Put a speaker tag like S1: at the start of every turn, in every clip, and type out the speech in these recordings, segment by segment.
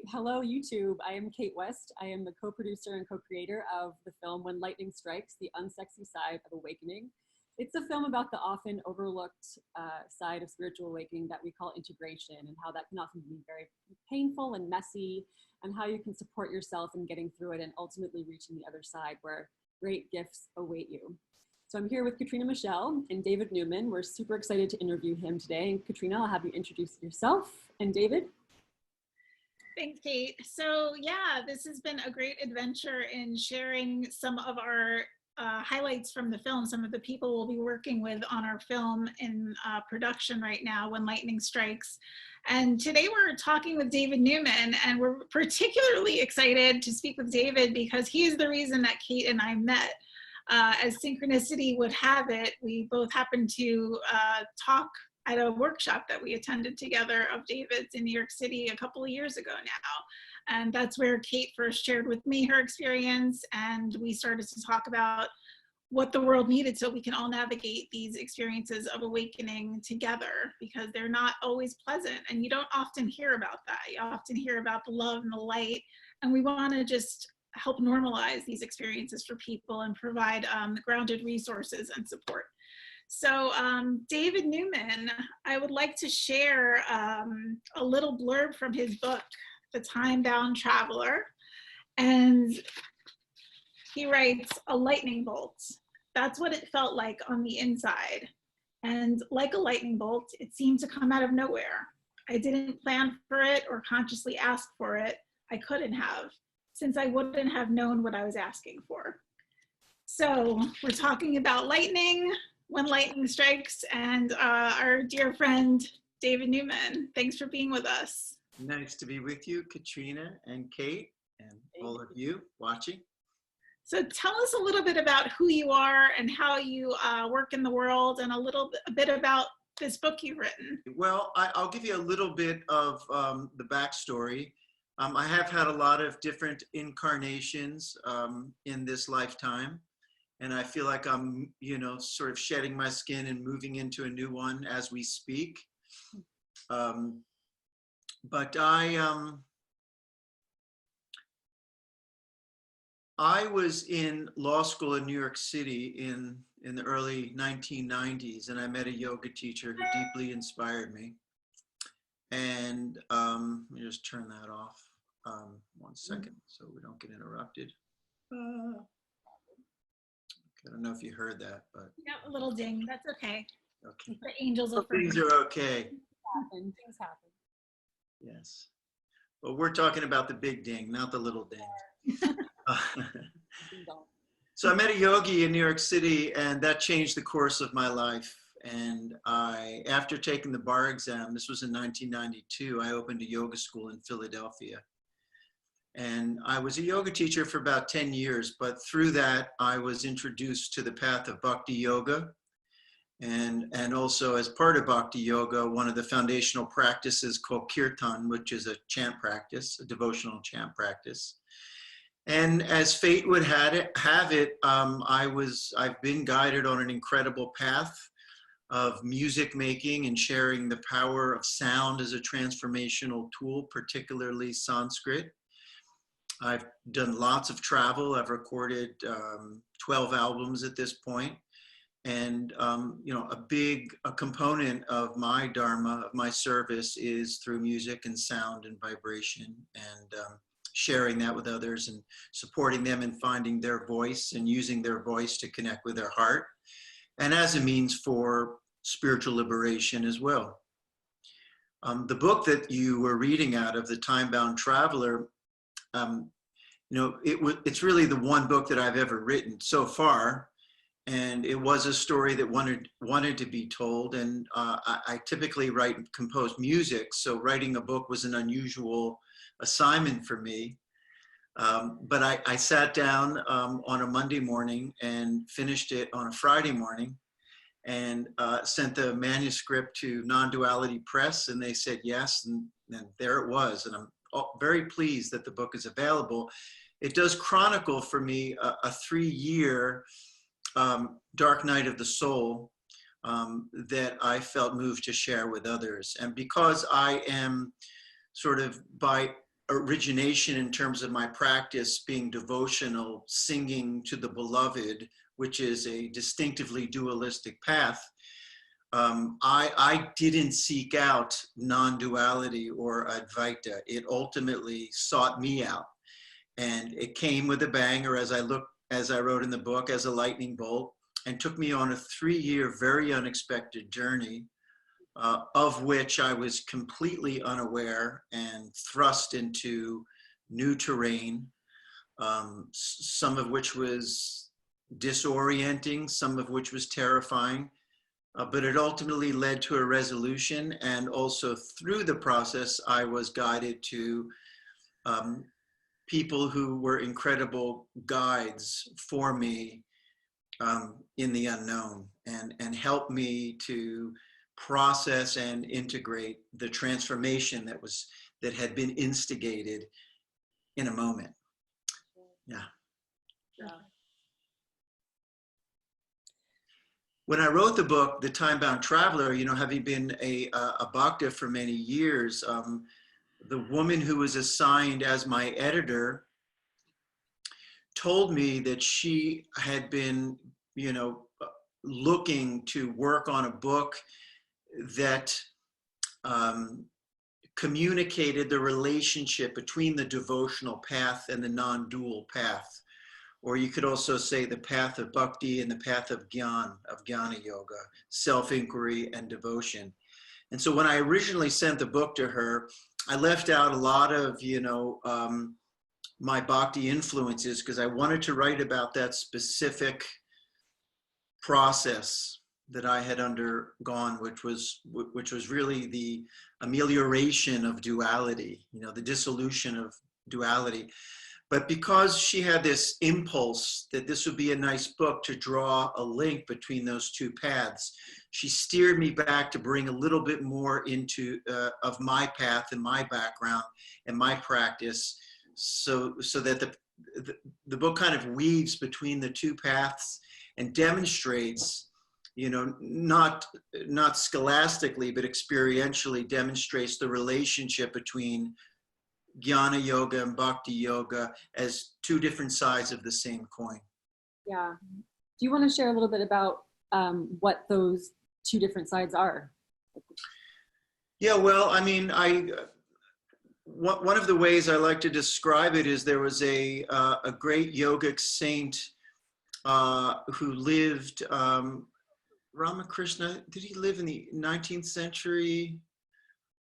S1: Hello, YouTube. I am Kate West. I am the co-producer and co-creator of the film When Lightning Strikes, The Unsexy Side of Awakening. It's a film about the often overlooked side of spiritual awakening that we call integration, and how that can often be very painful and messy, and how you can support yourself in getting through it and ultimately reaching the other side where great gifts await you. So I'm here with Katrina Michelle and David Newman. We're super excited to interview him today. And Katrina, I'll have you introduce yourself. And David?
S2: Thanks, Kate. So yeah, this has been a great adventure in sharing some of our highlights from the film, some of the people we'll be working with on our film in production right now, When Lightning Strikes. And today we're talking with David Newman, and we're particularly excited to speak with David because he is the reason that Kate and I met. As synchronicity would have it, we both happened to talk at a workshop that we attended together of David's in New York City a couple of years ago now. And that's where Kate first shared with me her experience, and we started to talk about what the world needed so we can all navigate these experiences of awakening together, because they're not always pleasant, and you don't often hear about that. You often hear about the love and the light, and we want to just help normalize these experiences for people and provide grounded resources and support. So David Newman, I would like to share a little blurb from his book, The Time-Bound Traveler. And he writes, "A lightning bolt. That's what it felt like on the inside. And like a lightning bolt, it seemed to come out of nowhere. I didn't plan for it or consciously ask for it. I couldn't have, since I wouldn't have known what I was asking for." So we're talking about lightning, When Lightning Strikes, and our dear friend, David Newman. Thanks for being with us.
S3: Nice to be with you, Katrina and Kate, and all of you watching.
S2: So tell us a little bit about who you are and how you work in the world, and a bit about this book you've written.
S3: Well, I'll give you a little bit of the backstory. I have had a lot of different incarnations in this lifetime. And I feel like I'm, sort of shedding my skin and moving into a new one as we speak. But I was in law school in New York City in the early 1990s, and I met a yoga teacher who deeply inspired me. And let me just turn that off 1 second so we don't get interrupted. I don't know if you heard that, but
S2: Yeah, a little ding. That's okay.
S3: Okay.
S2: The angels will
S3: Things are okay.
S1: Things happen.
S3: Yes. Well, we're talking about the big ding, not the little ding. So I met a yogi in New York City, and that changed the course of my life. And after taking the bar exam, this was in 1992, I opened a yoga school in Philadelphia. And I was a yoga teacher for about 10 years, but through that, I was introduced to the path of Bhakti yoga. And also as part of Bhakti yoga, one of the foundational practices called Kirtan, which is a chant practice, a devotional chant practice. And as fate would have it, I've been guided on an incredible path of music making and sharing the power of sound as a transformational tool, particularly Sanskrit. I've done lots of travel. I've recorded 12 albums at this point. And, a component of my dharma, of my service, is through music and sound and vibration, and sharing that with others and supporting them in finding their voice and using their voice to connect with their heart, and as a means for spiritual liberation as well. The book that you were reading out of, The Time-Bound Traveler, it's really the one book that I've ever written so far, and it was a story that wanted to be told. And I typically write and compose music, so writing a book was an unusual assignment for me. But I sat down on a Monday morning and finished it on a Friday morning, and sent the manuscript to Non-Duality Press, and they said yes, and there it was. And I'm very pleased that the book is available. It does chronicle for me a 3-year dark night of the soul that I felt moved to share with others. And because I am sort of by origination in terms of my practice being devotional, singing to the beloved, which is a distinctively dualistic path, I didn't seek out non-duality or Advaita. It ultimately sought me out, and it came with a banger, as I wrote in the book, as a lightning bolt, and took me on a 3-year, very unexpected journey, of which I was completely unaware and thrust into new terrain, some of which was disorienting, some of which was terrifying, but it ultimately led to a resolution. And also through the process, I was guided to people who were incredible guides for me in the unknown, and helped me to process and integrate the transformation that had been instigated in a moment. Yeah. When I wrote the book, The Time-Bound Traveler, having been a bhakta for many years, the woman who was assigned as my editor told me that she had been, looking to work on a book that communicated the relationship between the devotional path and the non-dual path. Or you could also say the path of bhakti and the path of jnana yoga, self-inquiry and devotion. And so when I originally sent the book to her, I left out a lot of, my bhakti influences, because I wanted to write about that specific process that I had undergone, which was really the amelioration of duality, the dissolution of duality. But because she had this impulse that this would be a nice book to draw a link between those two paths, she steered me back to bring a little bit more into of my path and my background and my practice, so that the book kind of weaves between the two paths and demonstrates, not scholastically, but experientially demonstrates the relationship between jnana yoga and bhakti yoga as two different sides of the same coin.
S1: Yeah. Do you want to share a little bit about what those two different sides are?
S3: Yeah, well, I mean, one of the ways I like to describe it is there was a great yogic saint who lived, Ramakrishna, did he live in the 19th century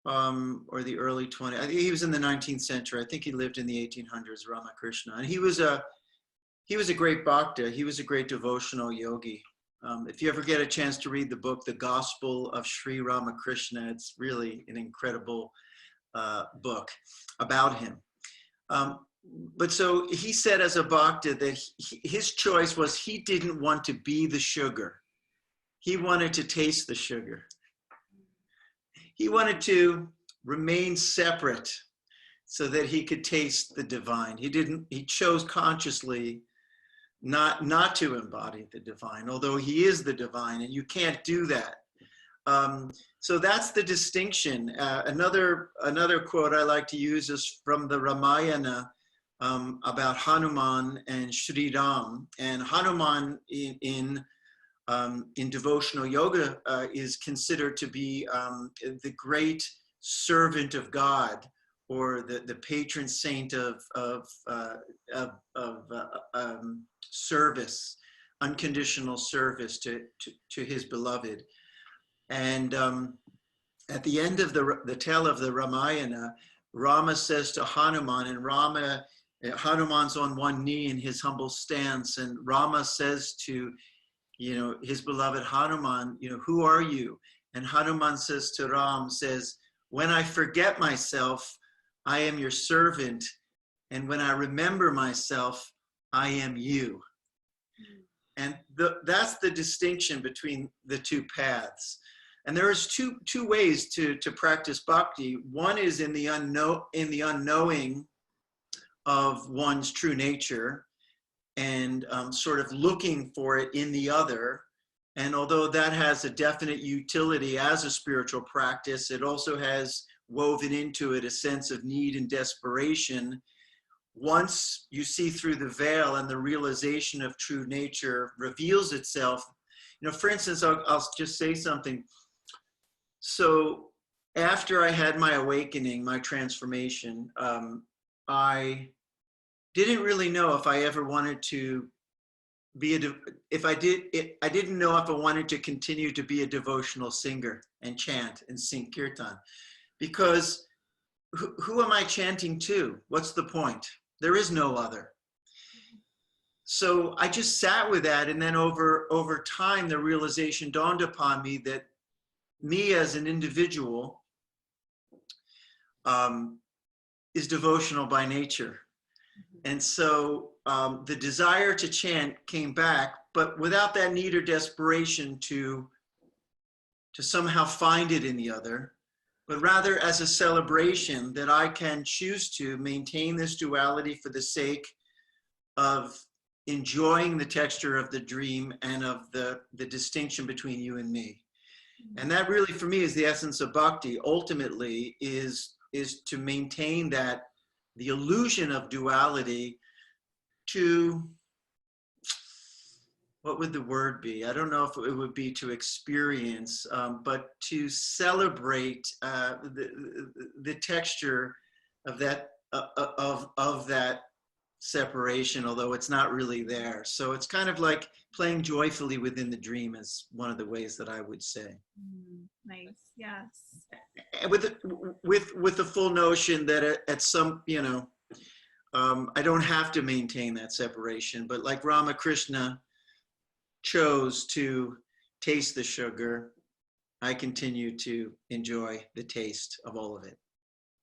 S3: or the early 20th? I think he was in the 19th century. I think he lived in the 1800s, Ramakrishna. And he was a great bhakta. He was a great devotional yogi. If you ever get a chance to read the book, The Gospel of Sri Ramakrishna, it's really an incredible book about him. But so he said as a bhakta that his choice was he didn't want to be the sugar. He wanted to taste the sugar. He wanted to remain separate so that he could taste the divine. He chose consciously not to embody the divine, although he is the divine, and you can't do that. So that's the distinction. Another quote I like to use is from the Ramayana about Hanuman and Sri Ram. And Hanuman in devotional yoga is considered to be the great servant of God, or the patron saint of service, unconditional service to his beloved. And at the end of the tale of the Ramayana, Rama says to Hanuman, and Hanuman's on one knee in his humble stance, and Rama says to his beloved Hanuman, who are you? And Hanuman says to Ram, when I forget myself, I am your servant. And when I remember myself, I am you. And that's the distinction between the two paths. And there is two ways to practice bhakti. One is in the unknowing of one's true nature, and sort of looking for it in the other. And although that has a definite utility as a spiritual practice, it also has woven into it a sense of need and desperation. Once you see through the veil and the realization of true nature reveals itself, you know, for instance, I'll just say something. So after I had my awakening, my transformation, I didn't really know if I ever wanted to be I didn't know if I wanted to continue to be a devotional singer and chant and sing Kirtan, because who am I chanting to? What's the point? There is no other. So I just sat with that, and then over time, the realization dawned upon me that me as an individual is devotional by nature. And so the desire to chant came back, but without that need or desperation to somehow find it in the other, but rather as a celebration that I can choose to maintain this duality for the sake of enjoying the texture of the dream and of the distinction between you and me. And that really, for me, is the essence of bhakti. Ultimately, is to maintain that, the illusion of duality, to, what would the word be? I don't know if it would be to experience, but to celebrate the texture of that of that separation, although it's not really there. So it's kind of like playing joyfully within the dream, is one of the ways that I would say.
S2: Nice, yes.
S3: And with the full notion that at some, you know, I don't have to maintain that separation, but like Ramakrishna chose to taste the sugar, I continue to enjoy the taste of all of it.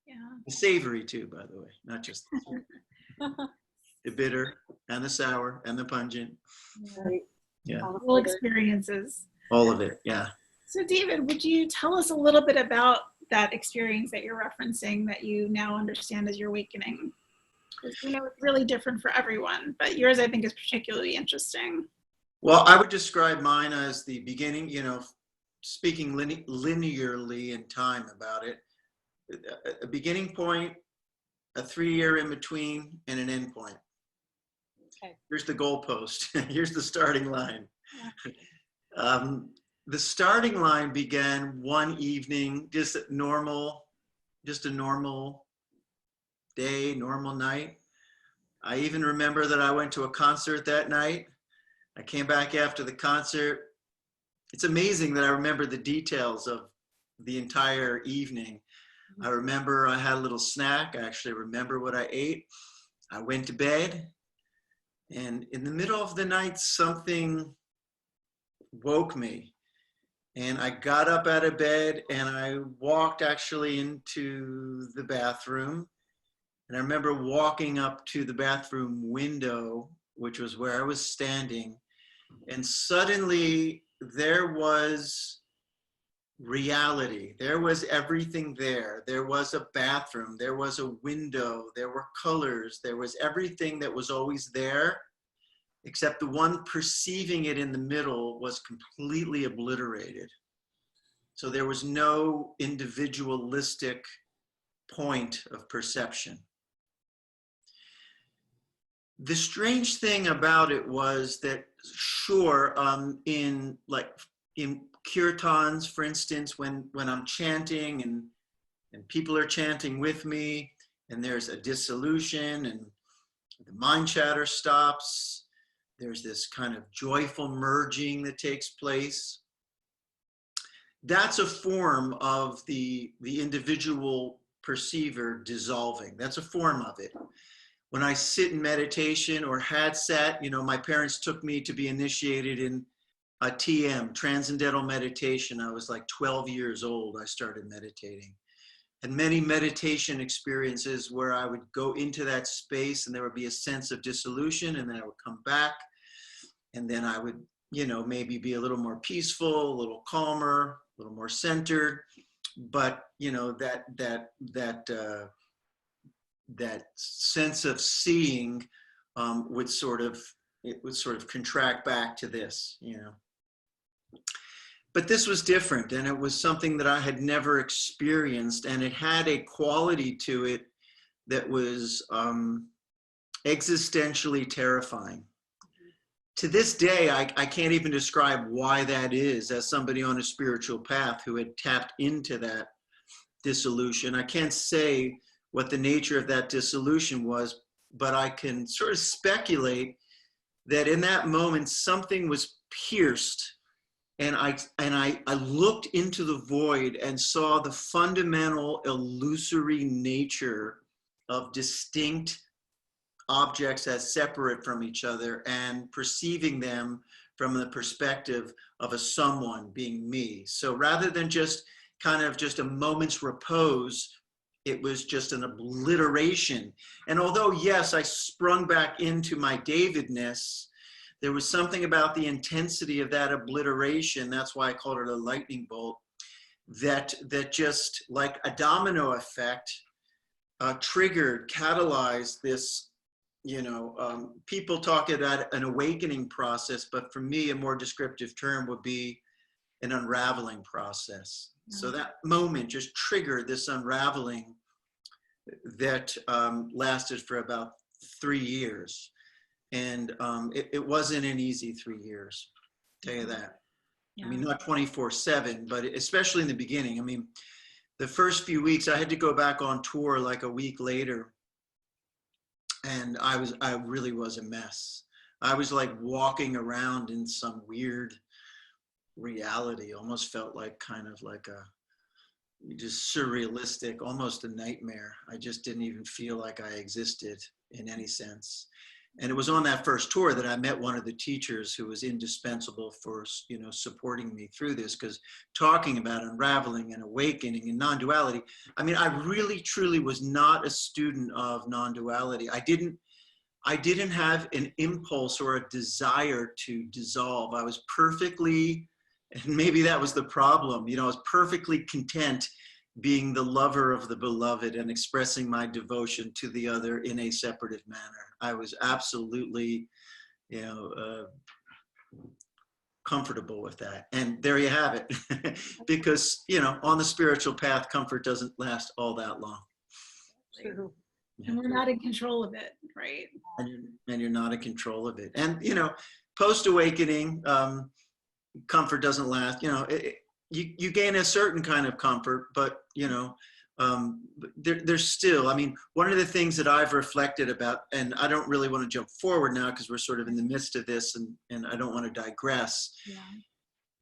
S2: Yeah.
S3: The savory too, by the way, not just the bitter and the sour and the pungent.
S1: Right.
S3: Yeah.
S2: All experiences.
S3: All of it, yeah.
S2: So David, would you tell us a little bit about that experience that you're referencing that you now understand as your awakening? Because we know it's really different for everyone, but yours I think is particularly interesting.
S3: Well, I would describe mine as the beginning, you know, speaking linearly in time about it, a beginning point, a 3-year in between, and an end point.
S1: Okay.
S3: Here's the goalpost. Here's the starting line. The starting line began one evening, just a normal day, normal night. I even remember that I went to a concert that night. I came back after the concert. It's amazing that I remember the details of the entire evening. I remember I had a little snack. I actually remember what I ate. I went to bed, and in the middle of the night, something woke me. And I got up out of bed and I walked actually into the bathroom. And I remember walking up to the bathroom window, which was where I was standing. And suddenly there was reality. There was everything there. There was a bathroom. There was a window. There were colors. There was everything that was always there, except the one perceiving it in the middle was completely obliterated. So there was no individualistic point of perception. The strange thing about it was that, sure, in kirtans, for instance, when I'm chanting and people are chanting with me, and there's a dissolution and the mind chatter stops, there's this kind of joyful merging that takes place. That's a form of the individual perceiver dissolving. That's a form of it. When I sit in meditation, or had sat, you know, my parents took me to be initiated in a TM, transcendental meditation. I was like 12 years old, I started meditating. And many meditation experiences where I would go into that space and there would be a sense of dissolution, and then I would come back, and then I would, you know, maybe be a little more peaceful, a little calmer, a little more centered. But, you know, that sense of seeing would sort of contract back to this, you know. But this was different, and it was something that I had never experienced, and it had a quality to it that was existentially terrifying. To this day, I can't even describe why that is, as somebody on a spiritual path who had tapped into that dissolution. I can't say what the nature of that dissolution was, but I can sort of speculate that in that moment, something was pierced, and I looked into the void and saw the fundamental illusory nature of distinct objects as separate from each other, and perceiving them from the perspective of a someone, being me. So rather than just kind of just a moment's repose, it was just an obliteration. And although, yes, I sprung back into my Davidness, there was something about the intensity of that obliteration, that's why I called it a lightning bolt, that just like a domino effect, triggered, catalyzed this, people talk about an awakening process, but for me, a more descriptive term would be an unraveling process. So that moment just triggered this unraveling that lasted for about 3 years. And it wasn't an easy 3 years, tell you that.
S2: Yeah.
S3: I mean, not 24/7, but especially in the beginning. I mean, the first few weeks, I had to go back on tour like a week later. And I really was a mess. I was like walking around in some weird reality, almost felt like kind of like a just surrealistic, almost a nightmare. I just didn't even feel like I existed in any sense. And it was on that first tour that I met one of the teachers who was indispensable for, supporting me through this, because talking about unraveling and awakening and non-duality, I mean, I really, truly was not a student of non-duality. I didn't have an impulse or a desire to dissolve. I was perfectly, and maybe that was the problem, I was perfectly content being the lover of the beloved and expressing my devotion to the other in a separative manner. I was absolutely, comfortable with that. And there you have it. Because, on the spiritual path, comfort doesn't last all that long.
S1: True.
S2: And we're not in control of it, right?
S3: And you're not in control of it. And, post-awakening, comfort doesn't last. You gain a certain kind of comfort, but there's still, I mean, one of the things that I've reflected about, and I don't really want to jump forward now because we're sort of in the midst of this, and I don't want to digress.
S2: Yeah.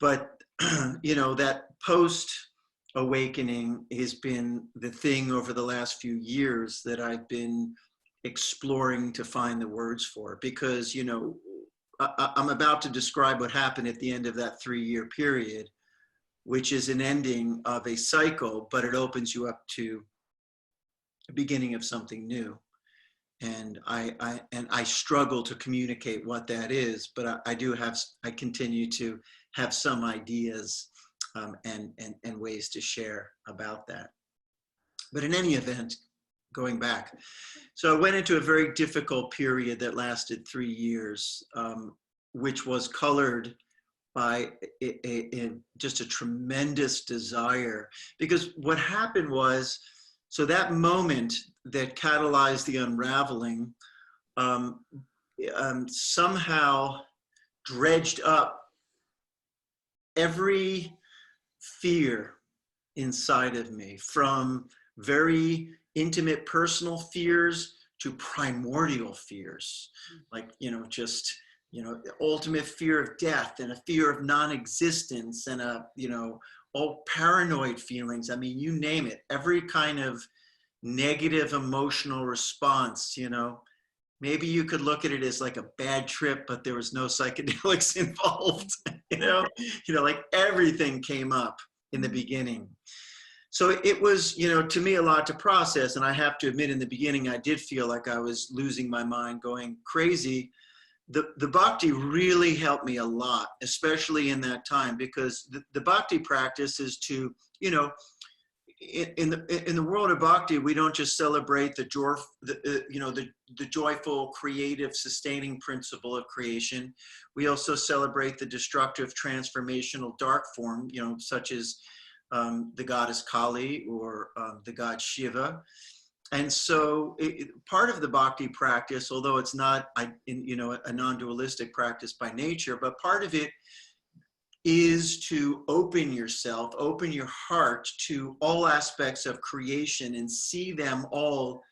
S3: But that post-awakening has been the thing over the last few years that I've been exploring to find the words for, because I'm about to describe what happened at the end of that 3-year period, which is an ending of a cycle, but it opens you up to the beginning of something new. And I struggle to communicate what that is, but I continue to have some ideas and ways to share about that. But in any event, going back, so I went into a very difficult period that lasted 3 years, which was colored by just a tremendous desire. Because what happened was, so that moment that catalyzed the unraveling somehow dredged up every fear inside of me, from very intimate personal fears to primordial fears, like, just the ultimate fear of death, and a fear of non-existence, and all paranoid feelings. I mean, you name it, every kind of negative emotional response, maybe you could look at it as like a bad trip, but there was no psychedelics involved, like everything came up in the beginning. So it was, to me, a lot to process. And I have to admit, in the beginning, I did feel like I was losing my mind, going crazy. The Bhakti really helped me a lot, especially in that time, because the Bhakti practice is to, in the world of bhakti, we don't just celebrate the joyful, creative, sustaining principle of creation. We also celebrate the destructive, transformational, dark form, such as the goddess Kali or the god Shiva. And so part of the bhakti practice, although it's not a non-dualistic practice by nature, but part of it is to open yourself, open your heart to all aspects of creation and see them all,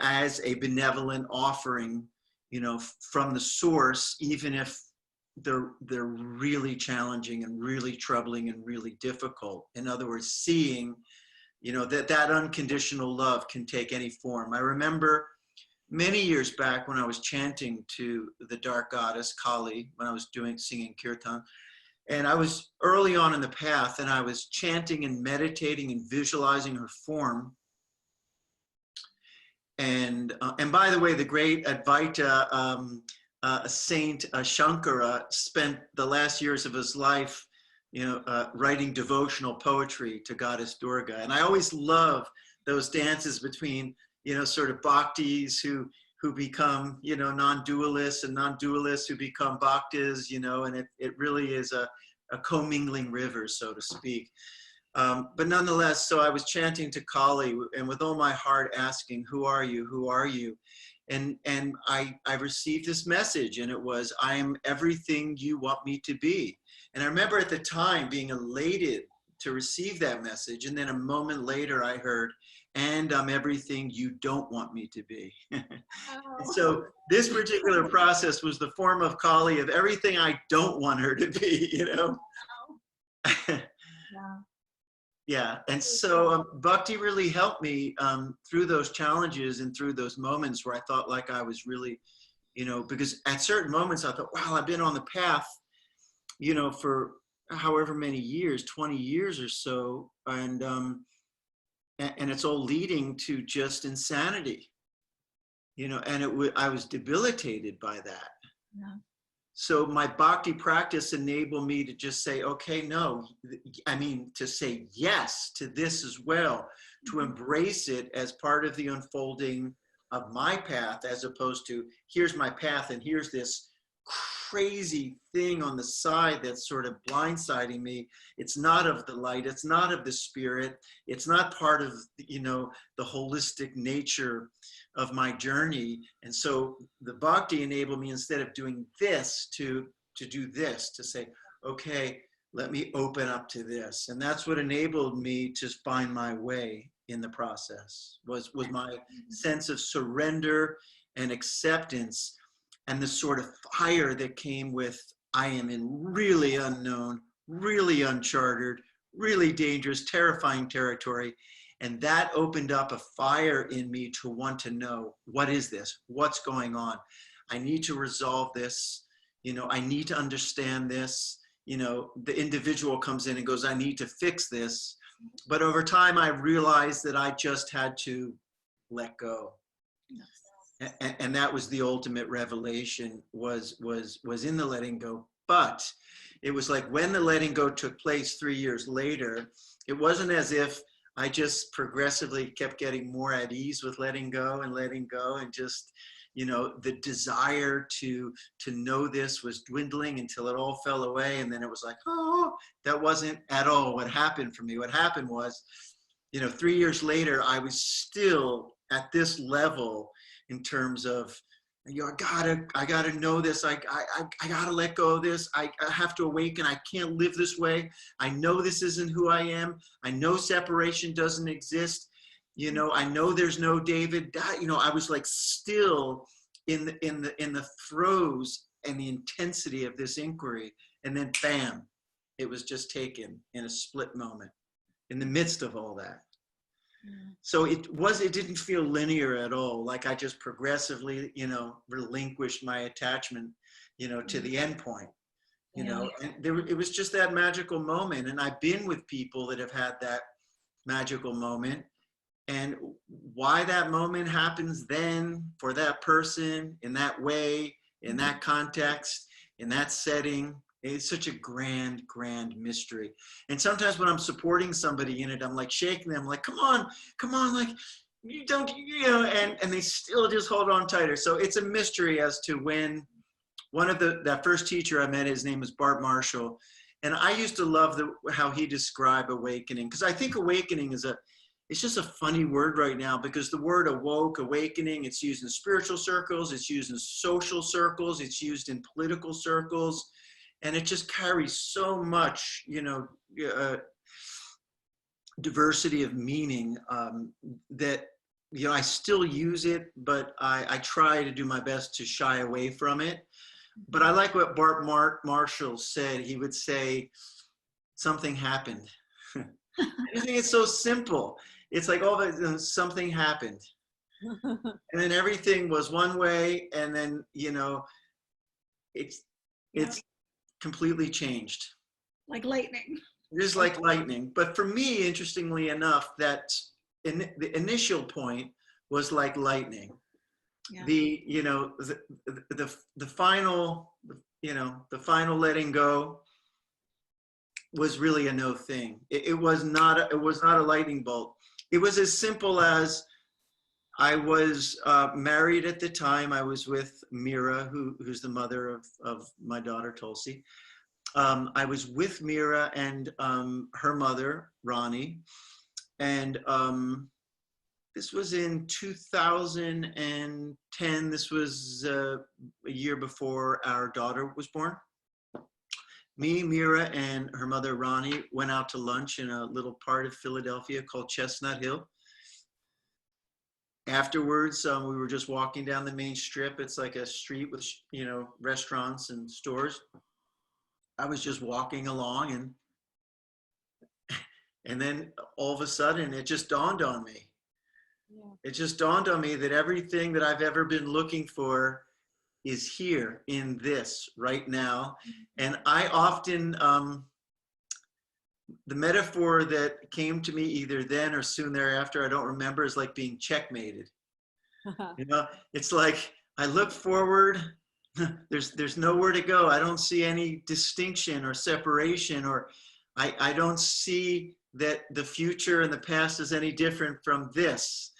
S3: as a benevolent offering, from the source, even if they're really challenging and really troubling and really difficult. In other words, seeing, that unconditional love can take any form. I remember many years back when I was chanting to the dark goddess Kali, when I was singing Kirtan, and I was early on in the path, and I was chanting and meditating and visualizing her form. And by the way, the great Advaita Saint Shankara spent the last years of his life, writing devotional poetry to Goddess Durga. And I always love those dances between, sort of bhaktis who become, non-dualists, and non-dualists who become bhaktas, and it really is a commingling river, so to speak. But nonetheless, so I was chanting to Kali, and with all my heart asking, who are you? Who are you? And I received this message, and it was, I am everything you want me to be. And I remember at the time being elated to receive that message. And then a moment later I heard, and I'm everything you don't want me to be. Oh. So this particular process was the form of Kali of everything I don't want her to be, Oh. Yeah. Yeah, and so Bhakti really helped me through those challenges and through those moments where I thought like I was really, because at certain moments I thought, wow, I've been on the path, for however many years, 20 years or so, and it's all leading to just insanity, and I was debilitated by that. Yeah. So my bhakti practice enabled me to just say, okay, no, to say yes to this as well, to embrace it as part of the unfolding of my path, as opposed to here's my path and here's this crazy thing on the side that's sort of blindsiding me. It's not of the light, it's not of the spirit, it's not part of, the holistic nature of my journey. And so the bhakti enabled me, instead of doing this, to do this, to say, okay, let me open up to this. And that's what enabled me to find my way in the process, was my sense of surrender and acceptance, and the sort of fire that came with, I am in really unknown, really uncharted, really dangerous, terrifying territory. And that opened up a fire in me to want to know, what is this? What's going on? I need to resolve this. I need to understand this. The individual comes in and goes, I need to fix this. But over time, I realized that I just had to let go. And that was the ultimate revelation, was in the letting go. But it was like when the letting go took place 3 years later, it wasn't as if I just progressively kept getting more at ease with letting go, and just, the desire to know this was dwindling until it all fell away. And then it was like, oh, that wasn't at all what happened for me. What happened was, 3 years later, I was still at this level in terms of, I gotta know this. I gotta let go of this. I have to awaken. I can't live this way. I know this isn't who I am. I know separation doesn't exist. I know there's no David. I was like still in the throes and the intensity of this inquiry, and then bam, it was just taken in a split moment, in the midst of all that. So it didn't feel linear at all. Like I just progressively, relinquished my attachment, to the end point, and it was just that magical moment. And I've been with people that have had that magical moment, and why that moment happens then for that person in that way, in that context, in that setting, It's such a grand, grand mystery. And sometimes when I'm supporting somebody in it, I'm like shaking them, like, come on, like, you don't, you know, and they still just hold on tighter. So it's a mystery as to when that first teacher I met, his name is Bart Marshall. And I used to love how he described awakening, because I think awakening it's just a funny word right now, because the word awakening, it's used in spiritual circles, it's used in social circles, it's used in political circles. And it just carries so much, you know, diversity of meaning that, you know, I still use it, but I try to do my best to shy away from it. But I like what Bart Marshall said. He would say, something happened. I think it's so simple. It's like, something happened. And then everything was one way, and then, you know, it's completely changed. Like lightning. Just like lightning. But for me, interestingly enough, that the initial point was like lightning. Yeah. You know, the final, you know, the final letting go was really a no thing. It was not a lightning bolt. It was as simple as, I was married at the time. I was with Mira, who's the mother of my daughter, Tulsi. I was with Mira and her mother, Ronnie. And this was in 2010. This was a year before our daughter was born. Me, Mira, and her mother, Ronnie, went out to lunch in a little part of Philadelphia called Chestnut Hill. Afterwards, we were just walking down the main strip. It's like a street with, you know, restaurants and stores. I was just walking along, and then all of a sudden it just dawned on me. Yeah. It just dawned on me that everything that I've ever been looking for is here in this right now. And I often, the metaphor that came to me either then or soon thereafter, I don't remember, is like being checkmated. You know, it's like I look forward, there's nowhere to go. I don't see any distinction or separation, or I don't see that the future and the past is any different from this.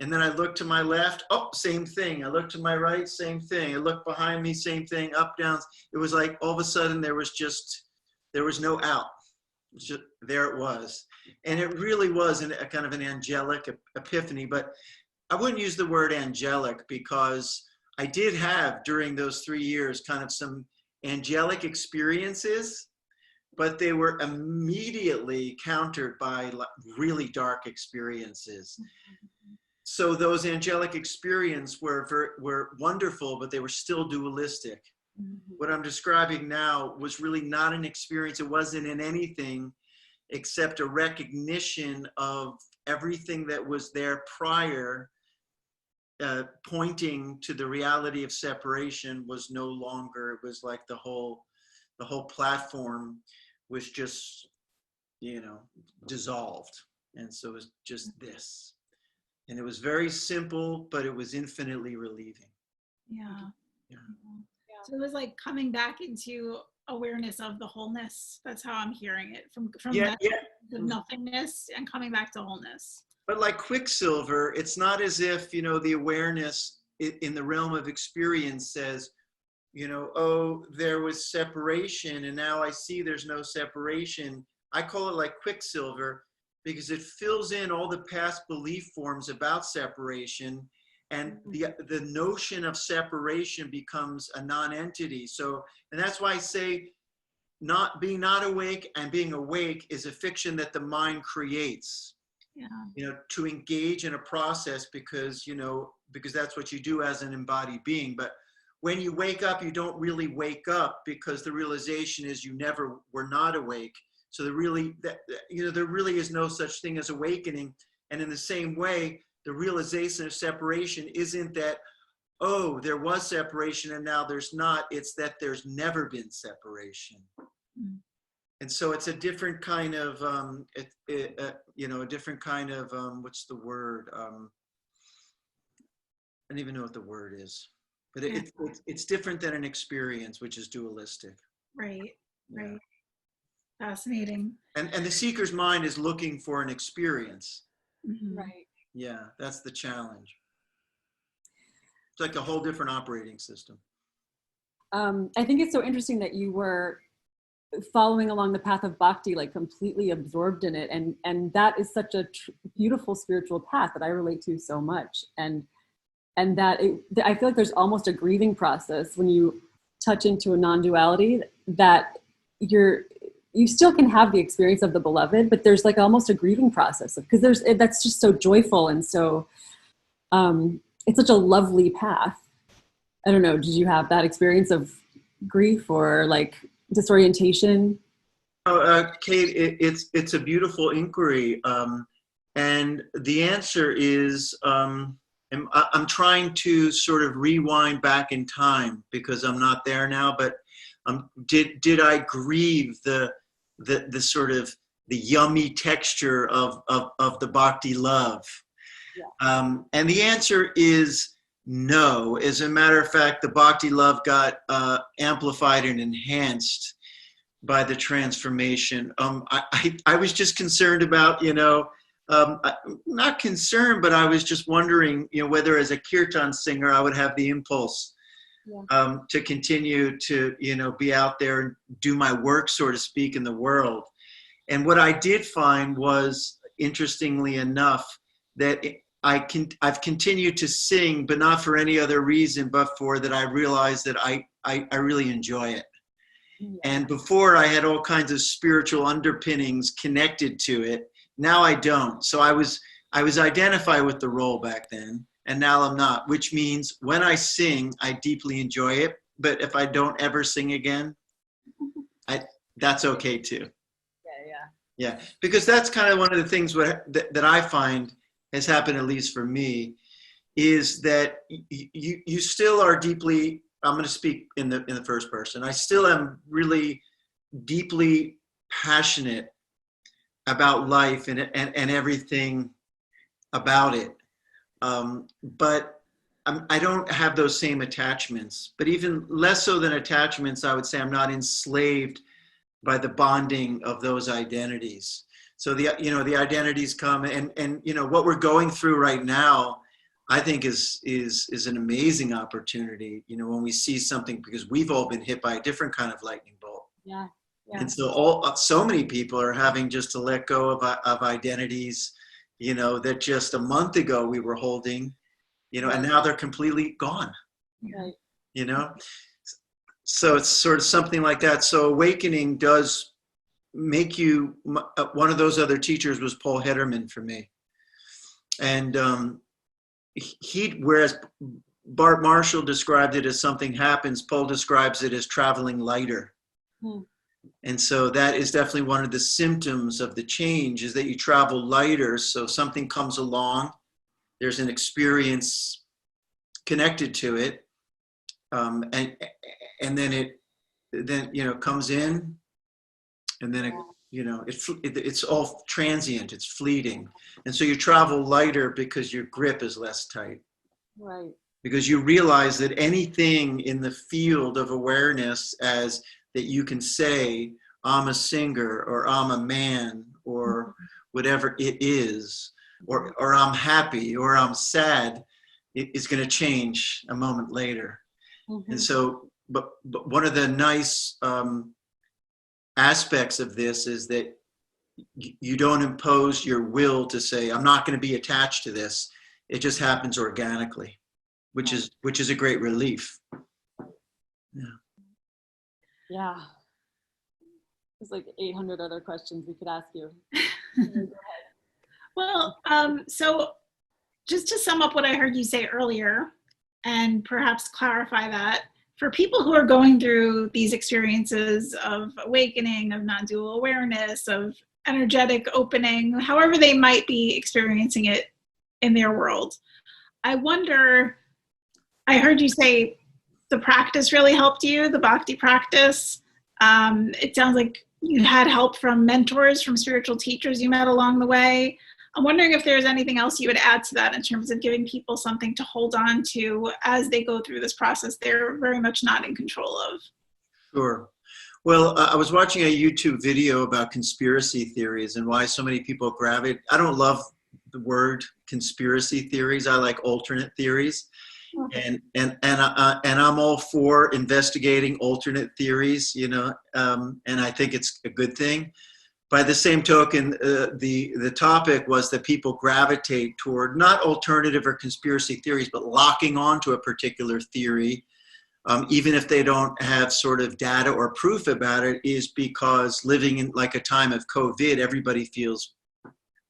S3: And then I look to my left, oh, same thing. I look to my right, same thing. I look behind me, same thing, up, down. It was like all of a sudden there was no out. Just, there it was. And it really was a kind of an angelic epiphany, but I wouldn't use the word angelic, because I did have during those 3 years kind of some angelic experiences, but they were immediately countered by really dark experiences. So those angelic experiences were wonderful, but they were still dualistic. Mm-hmm. What I'm describing now was really not an experience. It wasn't in anything except a recognition of everything that was there prior, pointing to the reality of separation was no longer. It was like the whole platform was just, you know, dissolved. And so it was just this. And it was very simple, but it was infinitely relieving.
S2: Yeah. Yeah. So it was like coming back into awareness of the wholeness. That's how I'm hearing it, from that the nothingness and coming back to wholeness.
S3: But like Quicksilver, it's not as if, you know, the awareness in the realm of experience says, you know, oh, there was separation and now I see there's no separation. I call it like Quicksilver because it fills in all the past belief forms about separation, and the notion of separation becomes a non-entity. So, and that's why I say being not awake and being awake is a fiction that the mind creates. Yeah. You know, to engage in a process because that's what you do as an embodied being. But when you wake up, you don't really wake up because the realization is you never were not awake. So there really is no such thing as awakening. And in the same way, the realization of separation isn't that, oh, there was separation and now there's not. It's that there's never been separation. Mm. And so it's a different kind of, a different kind of, what's the word? I don't even know what the word is, but it's different than an experience, which is dualistic.
S2: Right. Right. Fascinating.
S3: And the seeker's mind is looking for an experience.
S2: Mm-hmm.
S1: Right.
S3: Yeah, that's the challenge. It's like a whole different operating system.
S1: I think it's so interesting that you were following along the path of bhakti, like completely absorbed in it, and that is such a beautiful spiritual path that I relate to so much, and that I feel like there's almost a grieving process when you touch into a non-duality, that you still can have the experience of the beloved, but there's like almost a grieving process, because that's just so joyful, and so it's such a lovely path. I don't know, did you have that experience of grief or like disorientation?
S3: Kate, it's a beautiful inquiry, and the answer is I'm trying to sort of rewind back in time, because I'm not there now. But did I grieve the sort of the yummy texture of the bhakti love? Yeah. And the answer is no. As a matter of fact, the bhakti love got amplified and enhanced by the transformation. I was just concerned about, not concerned, but I was just wondering, whether as a Kirtan singer, I would have the impulse to continue to, be out there and do my work, so to speak, in the world. And what I did find was, interestingly enough, that I've continued to sing, but not for any other reason, but for that I realized that I really enjoy it. Yeah. And before, I had all kinds of spiritual underpinnings connected to it. Now I don't. So I was identified with the role back then, and now I'm not, which means when I sing, I deeply enjoy it. But if I don't ever sing again, that's okay too. Yeah, because that's kind of one of the things that I find has happened, at least for me, is that you still are deeply, I'm going to speak in the first person, I still am really deeply passionate about life and everything about it. But I don't have those same attachments, but even less so than attachments, I would say I'm not enslaved by the bonding of those identities. So the identities come, and what we're going through right now, I think is an amazing opportunity, when we see something, because we've all been hit by a different kind of lightning bolt. Yeah. And so many people are having just to let go of identities, that just a month ago we were holding, and now they're completely gone. Right. So it's sort of something like that. So awakening does make you, one of those other teachers was Paul Hederman for me. And whereas Bart Marshall described it as something happens, Paul describes it as traveling lighter. And so that is definitely one of the symptoms of the change, is that you travel lighter. So something comes along, there's an experience connected to it, and then it comes in, and then it's all transient, it's fleeting, and so you travel lighter because your grip is less tight. Right. Because you realize that anything in the field of awareness, as that you can say, I'm a singer, or I'm a man, or whatever it is, or I'm happy, or I'm sad, it is going to change a moment later. And so, but one of the nice aspects of this is that you don't impose your will to say, I'm not going to be attached to this. It just happens organically, which is a great relief.
S1: Yeah. There's like 800 other questions we could ask you.
S2: Well, so just to sum up what I heard you say earlier, and perhaps clarify that, for people who are going through these experiences of awakening, of non-dual awareness, of energetic opening, however they might be experiencing it in their world, I wonder, I heard you say the practice really helped you, the bhakti practice. It sounds like you had help from mentors, from spiritual teachers you met along the way. I'm wondering if there's anything else you would add to that in terms of giving people something to hold on to as they go through this process they're very much not in control of.
S3: Sure. Well, I was watching a YouTube video about conspiracy theories and why so many people gravitate. I don't love the word conspiracy theories. I like alternate theories.
S2: Okay.
S3: And I'm all for investigating alternate theories, you know, and I think it's a good thing. By the same token, the topic was that people gravitate toward not alternative or conspiracy theories, but locking onto a particular theory, even if they don't have sort of data or proof about it, is because living in like a time of COVID, everybody feels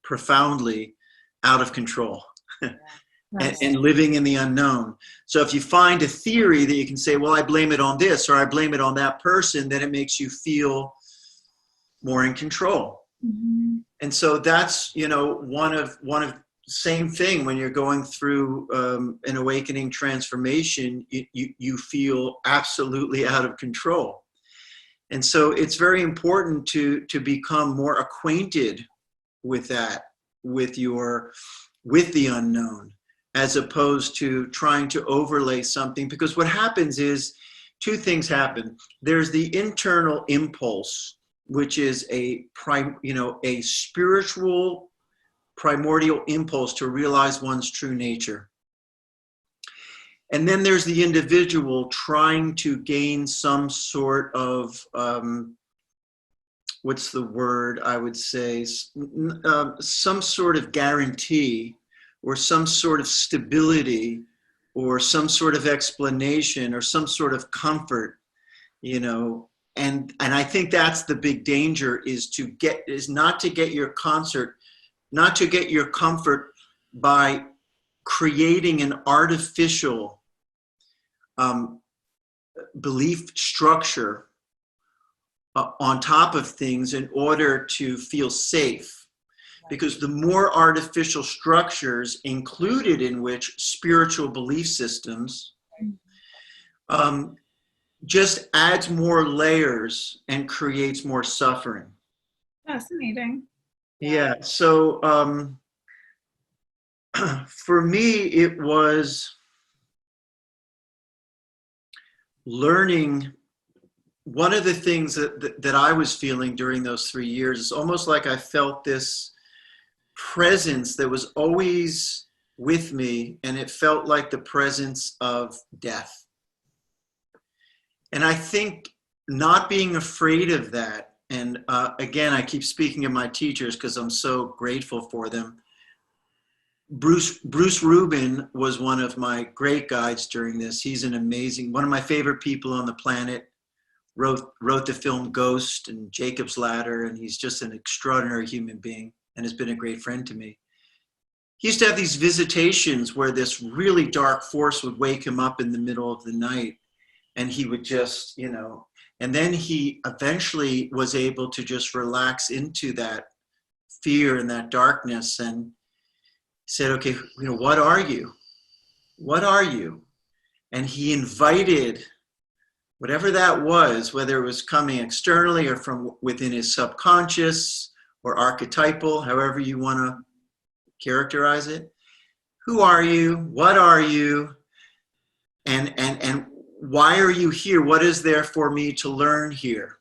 S3: profoundly out of control. And living in the unknown. So if you find a theory that you can say, well, I blame it on this or I blame it on that person, then it makes you feel more in control.
S2: Mm-hmm.
S3: And so that's, you know, one of same thing when you're going through an awakening transformation, you feel absolutely out of control. And so it's very important to become more acquainted with that, with the unknown, as opposed to trying to overlay something. Because what happens is two things happen. There's the internal impulse, which is a spiritual primordial impulse to realize one's true nature. And then there's the individual trying to gain some sort of, what's the word I would say, some sort of guarantee or some sort of stability or some sort of explanation or some sort of comfort, you know. And I think that's the big danger, is not to get your comfort by creating an artificial belief structure on top of things in order to feel safe. Because the more artificial structures included in which spiritual belief systems, just adds more layers and creates more suffering.
S2: Fascinating.
S3: Yeah. So for me, it was learning. One of the things that I was feeling during those 3 years is almost like I felt this presence that was always with me, and it felt like the presence of death. And I think not being afraid of that, and again, I keep speaking of my teachers because I'm so grateful for them. Bruce Rubin was one of my great guides during this. He's one of my favorite people on the planet. Wrote the film Ghost and Jacob's Ladder, and he's just an extraordinary human being and has been a great friend to me. He used to have these visitations where this really dark force would wake him up in the middle of the night, and he would just, you know, and then he eventually was able to just relax into that fear and that darkness, and said, okay, you know, what are you? What are you? And he invited whatever that was, whether it was coming externally or from within his subconscious or archetypal, however you want to characterize it. Who are you? What are you? And why are you here? What is there for me to learn here?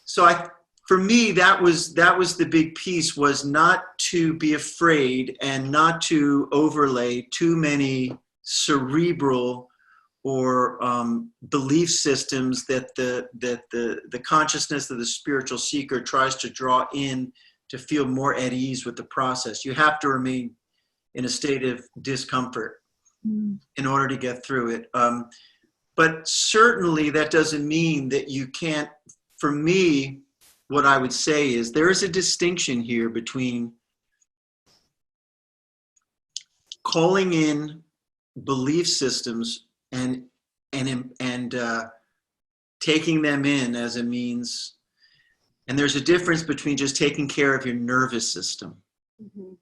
S3: So for me, that was the big piece, was not to be afraid and not to overlay too many cerebral or belief systems that the consciousness of the spiritual seeker tries to draw in to feel more at ease with the process. You have to remain in a state of discomfort in order to get through it. But certainly that doesn't mean that you can't. For me, what I would say is there is a distinction here between calling in belief systems and taking them in as a means. And there's a difference between just taking care of your nervous system. Mm-hmm.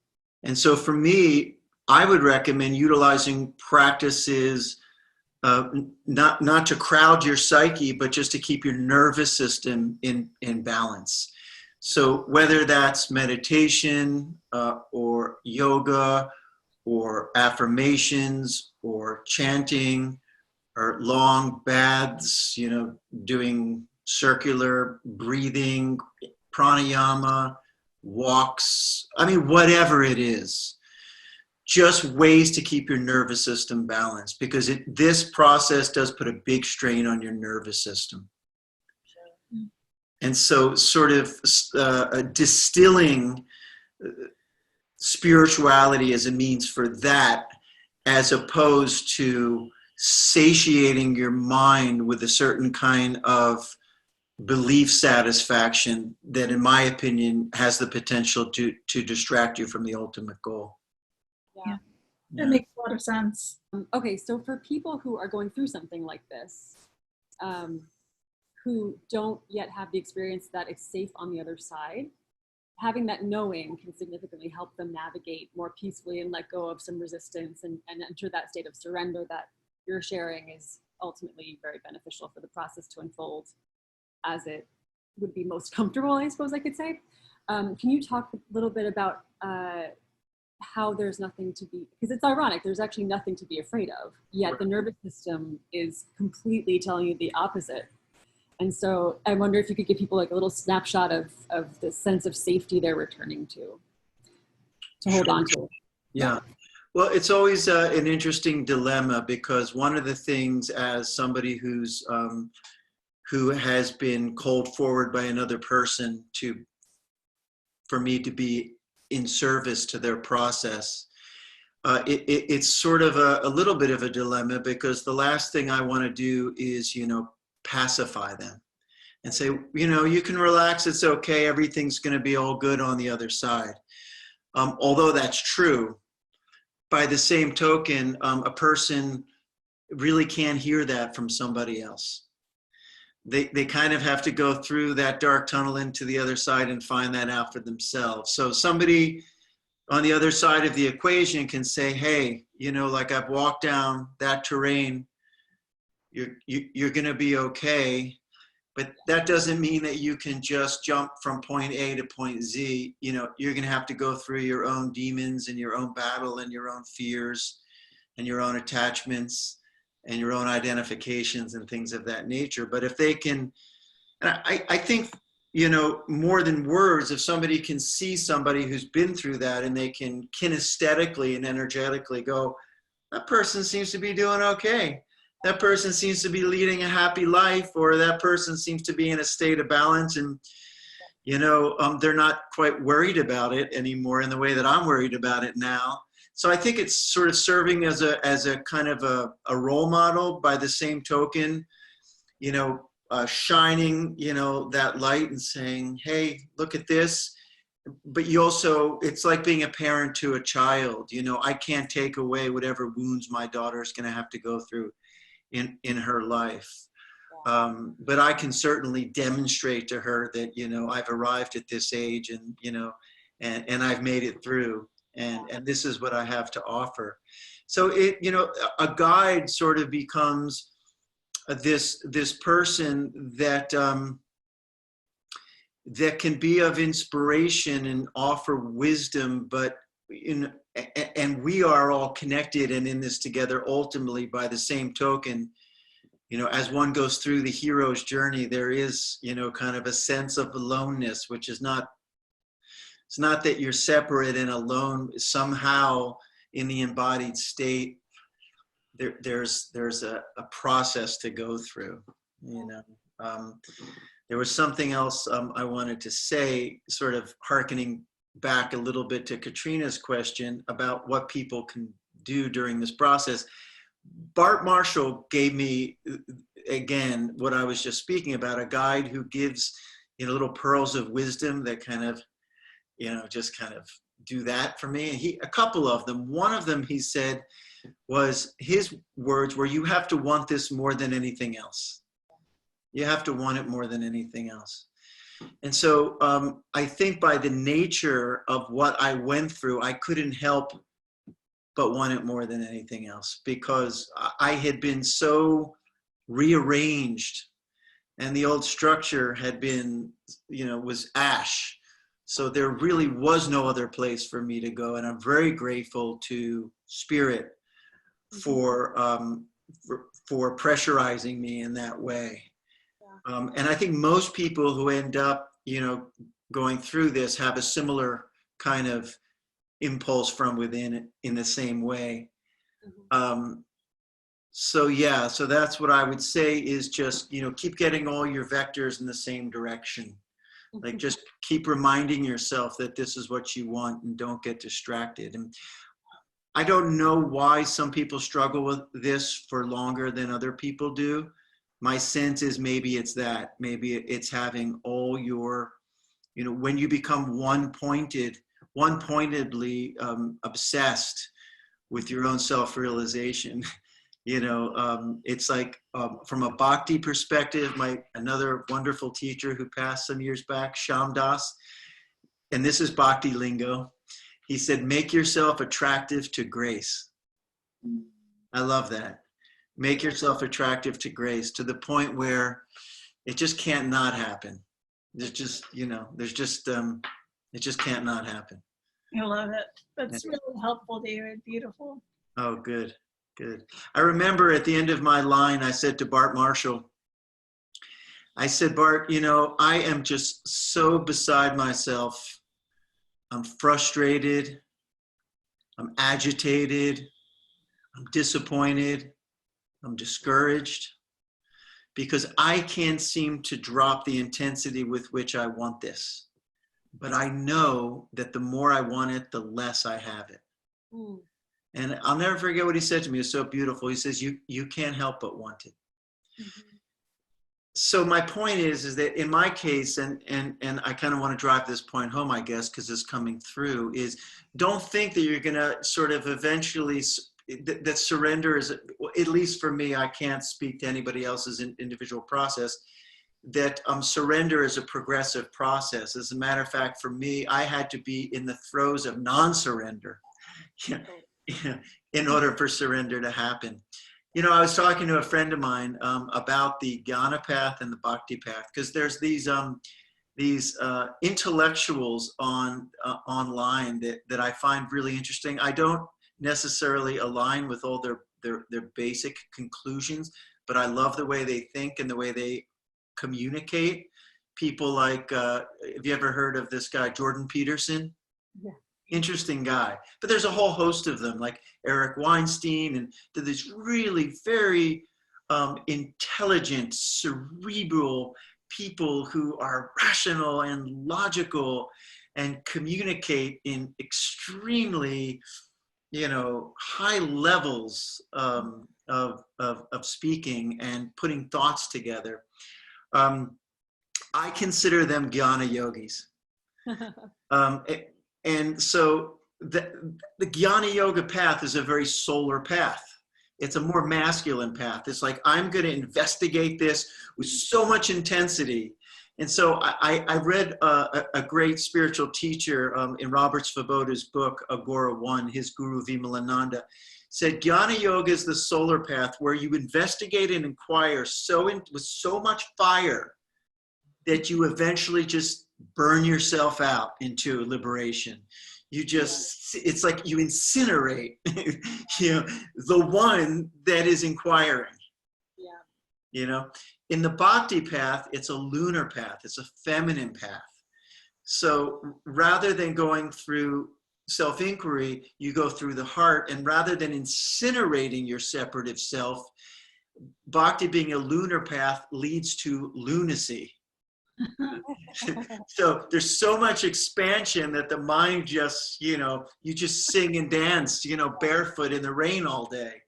S3: And so for me, I would recommend utilizing practices, not to crowd your psyche, but just to keep your nervous system in balance. So whether that's meditation or yoga or affirmations or chanting or long baths, you know, doing circular breathing, pranayama, walks, I mean, whatever it is, just ways to keep your nervous system balanced, because this process does put a big strain on your nervous system. And so sort of distilling spirituality as a means for that, as opposed to satiating your mind with a certain kind of belief satisfaction that, in my opinion, has the potential to distract you from the ultimate goal.
S2: Yeah, that makes a lot of sense.
S1: Okay, so for people who are going through something like this, who don't yet have the experience that it's safe on the other side, having that knowing can significantly help them navigate more peacefully and let go of some resistance and enter that state of surrender that you're sharing is ultimately very beneficial for the process to unfold as it would be most comfortable, I suppose I could say. Can you talk a little bit about how there's nothing to be, because it's ironic, there's actually nothing to be afraid of, yet the nervous system is completely telling you the opposite. And so I wonder if you could give people like a little snapshot of the sense of safety they're returning to hold on to.
S3: Yeah. Well, it's always an interesting dilemma, because one of the things, as somebody who has been called forward by another person for me to be in service to their process, it's sort of a little bit of a dilemma, because the last thing I want to do is, pacify them and say, you can relax, it's okay, everything's going to be all good on the other side. Although that's true, by the same token, a person really can't hear that from somebody else. They kind of have to go through that dark tunnel into the other side and find that out for themselves. So somebody on the other side of the equation can say, hey, like I've walked down that terrain, you're going to be okay. But that doesn't mean that you can just jump from point A to point Z. You're going to have to go through your own demons and your own battle and your own fears and your own attachments and your own identifications and things of that nature. But if they can, and I think, more than words, if somebody can see somebody who's been through that, and they can kinesthetically and energetically go, that person seems to be doing okay. That person seems to be leading a happy life, or that person seems to be in a state of balance, and they're not quite worried about it anymore in the way that I'm worried about it now. So I think it's sort of serving as a kind of a role model, by the same token, shining that light and saying, hey, look at this. But you also, it's like being a parent to a child. I can't take away whatever wounds my daughter's going to have to go through in her life. But I can certainly demonstrate to her that, I've arrived at this age, and, and I've made it through, and this is what I have to offer. So a guide sort of becomes this person that that can be of inspiration and offer wisdom, but and we are all connected and in this together ultimately. By the same token, as one goes through the hero's journey, there is, kind of a sense of aloneness, which is not, it's not that you're separate and alone somehow in the embodied state. There's a process to go through, There was something else I wanted to say, sort of hearkening back a little bit to Katrina's question about what people can do during this process. Bart Marshall gave me, again, what I was just speaking about, a guide who gives, little pearls of wisdom that kind of, just kind of do that for me. And a couple of them, one of them, he said, was, his words were, you have to want this more than anything else. You have to want it more than anything else. And so I think by the nature of what I went through, I couldn't help but want it more than anything else, because I had been so rearranged, and the old structure had been, was ash. So there really was no other place for me to go. And I'm very grateful to Spirit for pressurizing me in that way. And I think most people who end up, going through this have a similar kind of impulse from within in the same way. So that's what I would say is just, keep getting all your vectors in the same direction. Like just keep reminding yourself that this is what you want and don't get distracted. And I don't know why some people struggle with this for longer than other people do. My sense is maybe it's that. Maybe it's having all your, when you become one-pointedly obsessed with your own self-realization, it's like from a Bhakti perspective, another wonderful teacher who passed some years back, Shyam Das, and this is Bhakti lingo. He said, make yourself attractive to grace. I love that. Make yourself attractive to grace to the point where it just can't not happen. It just can't not happen.
S2: I love it. That's really helpful, David. Beautiful.
S3: Oh, good. I remember at the end of my line, I said to Bart Marshall, I said, Bart, I am just so beside myself. I'm frustrated. I'm agitated. I'm disappointed. I'm discouraged because I can't seem to drop the intensity with which I want this. But I know that the more I want it, the less I have it. And I'll never forget what he said to me. It was so beautiful. He says, you can't help but want it. So my point is that in my case, and I kind of want to drive this point home, I guess, because it's coming through, is don't think that you're going to sort of eventually, that surrender is, at least for me, I can't speak to anybody else's individual process, that surrender is a progressive process. As a matter of fact, for me, I had to be in the throes of non-surrender in order for surrender to happen. I was talking to a friend of mine about the jnana path and the bhakti path, because there's these intellectuals online that I find really interesting. I don't necessarily align with all their basic conclusions, but I love the way they think and the way they communicate. People like, have you ever heard of this guy, Jordan Peterson?
S1: Yeah.
S3: Interesting guy. But there's a whole host of them, like Eric Weinstein, and these really very intelligent, cerebral people who are rational and logical and communicate in extremely, high levels of speaking and putting thoughts together. I consider them jnana yogis. And so the jnana yoga path is a very solar path. It's a more masculine path. It's like, I'm going to investigate this with so much intensity. And so I read a great spiritual teacher in Robert Svoboda's book, Agora One, his guru Vimalananda, said jnana yoga is the solar path where you investigate and inquire with so much fire that you eventually just burn yourself out into liberation. It's like you incinerate, the one that is inquiring. Yeah. In the bhakti path, it's a lunar path. It's a feminine path. So rather than going through self-inquiry, you go through the heart, and rather than incinerating your separative self, bhakti being a lunar path leads to lunacy. So there's so much expansion that the mind just, you just sing and dance, barefoot in the rain all day.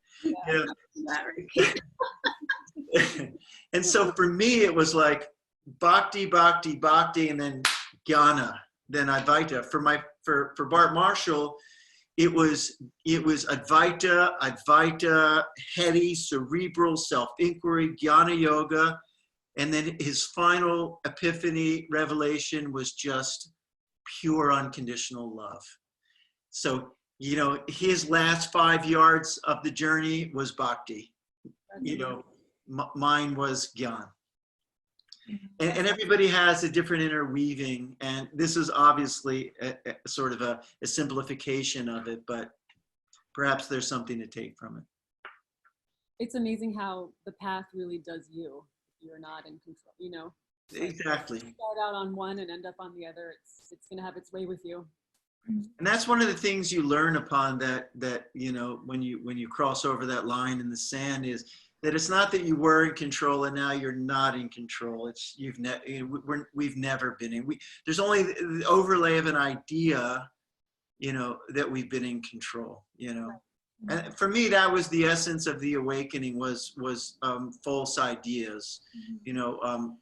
S3: And so for me, it was like bhakti, bhakti, bhakti, and then jnana, then advaita. For Bart Marshall, it was advaita, heady, cerebral, self-inquiry, jnana yoga. And then his final epiphany revelation was just pure unconditional love. So, his last 5 yards of the journey was bhakti. Mine was jnana. And everybody has a different interweaving. And this is obviously a sort of a simplification of it, but perhaps there's something to take from it.
S1: It's amazing how the path really does you. you're not in control, you know. Like,
S3: Exactly.
S1: start out on one and end up on the other. It's going to have its way with you.
S3: And that's one of the things you learn upon that, you know, when you cross over that line in the sand, is that it's not that you were in control and now you're not in control. It's we've never been in. There's only the overlay of an idea, you know, that we've been in control, you know. And for me, that was the essence of the awakening, was false ideas. You know,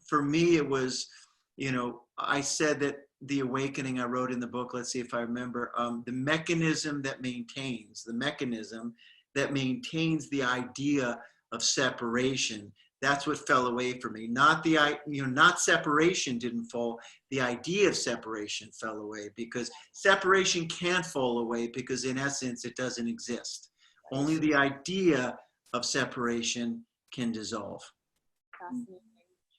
S3: for me, it was, you know, I said that the awakening, I wrote in the book, let's see if I remember, the mechanism that maintains the idea of separation. That's what fell away from me. Not not separation didn't fall. The idea of separation fell away, because separation can't fall away, because in essence, it doesn't exist. Only the idea of separation can dissolve.
S1: Fascinating.